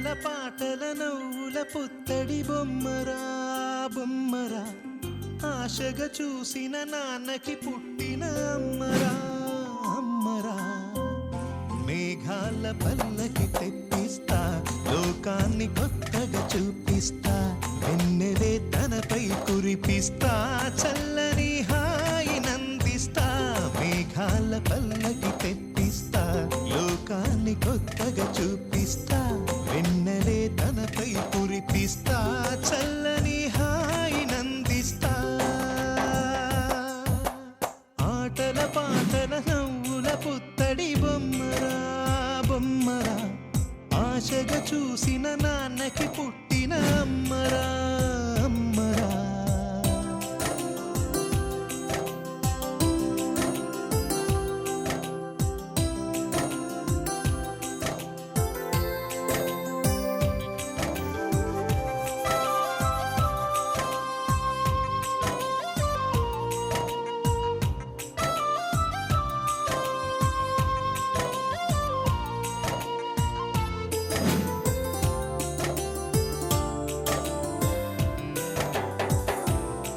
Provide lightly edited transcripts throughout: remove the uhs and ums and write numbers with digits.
ఆటల పాటల నవ్వుల పుత్తడి బొమ్మరా బొమ్మరా, ఆశగా చూసిన నాన్నకి పుట్టిన అమ్మరా అమ్మరా. మేఘాల పల్లకి తెప్పిస్తా, లోకాన్ని కొత్తగా చూపిస్తా, వెన్నెలే తనపై కురిపిస్తా, చల్లని హాయి నందిస్తా. మేఘాల పల్లకి తెప్పిస్తా, లోకాన్ని కొత్తగా చూపిస్తా, వెన్నెలే తనపై కురిపిస్తా, చల్లని హాయి నందిస్తా. ఆటల పాటల నవ్వుల పుత్తడి బొమ్మరా బొమ్మరా, ఆశగా చూసిన నాన్నకి పుట్టిన అమ్మరా అమ్మరా.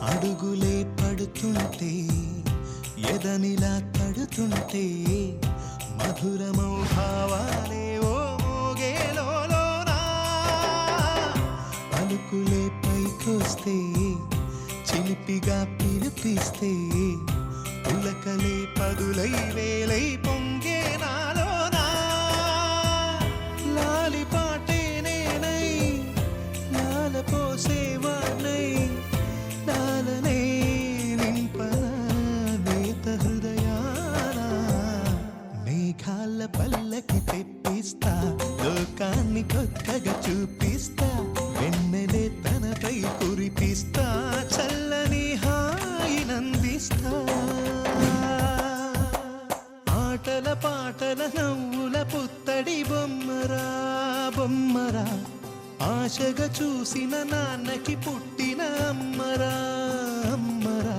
అడుగులే పడుతుంటే, ఎదనిలా తడుతుంటే, మధురమౌ భావాలే ఓ మోగేలోనా. పలుకులే పైకొస్తే, చిలిపిగా పిలిపిస్తే, పులకలే పదులై వేలై పొంగే నాలోనా. లాలిపాటే నేనై లాల పోసేవాణ్ణై, లాలనే నింపనా నేత హృదయాన. మేఘాల పల్లకి తెప్పిస్తా, లోకాన్ని కొత్తగా చూపిస్తా, వెన్నెలే తనపై కురిపిస్తా, చల్లని హాయి నందిస్తా. ఆటల పాటల నవ్వుల పుత్తడి బొమ్మరా బొమ్మరా, ఆశగా చూసిన నాన్నకి పుట్టిన అమ్మరా అమ్మరా.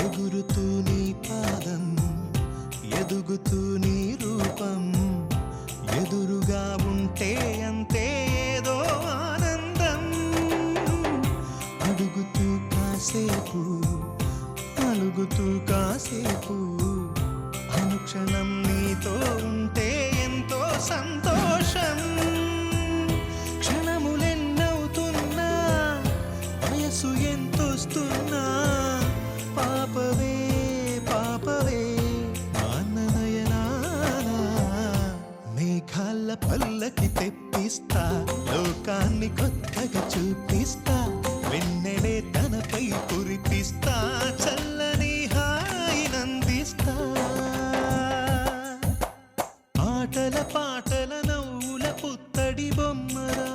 ఎగురుతూ నీ పాదం, ఎదుగుతూ నీ రూపం, ఎదురుగా ఉంటే అంతే ఏదో ఆనందం. అడుగుతూ కాసేపు, అలుగుతూ కాసేపు, అనుక్షణం నీతో ఉంటే ఎంతో సంతోషం. క్షణములెన్నవుతున్నా, వయసు ఎంతొస్తున్నా, పాపవే పాపవే నాన్ననయనానా. మేఘాల పల్లకి తెప్పిస్తా, లోకాన్ని కొత్తగా చూపిస్తా, వెన్నెలే తనపై కురిపిస్తా, చల్లని హాయి నందిస్తా. ఆటల పాటల నవ్వుల పుత్తడి బొమ్మరా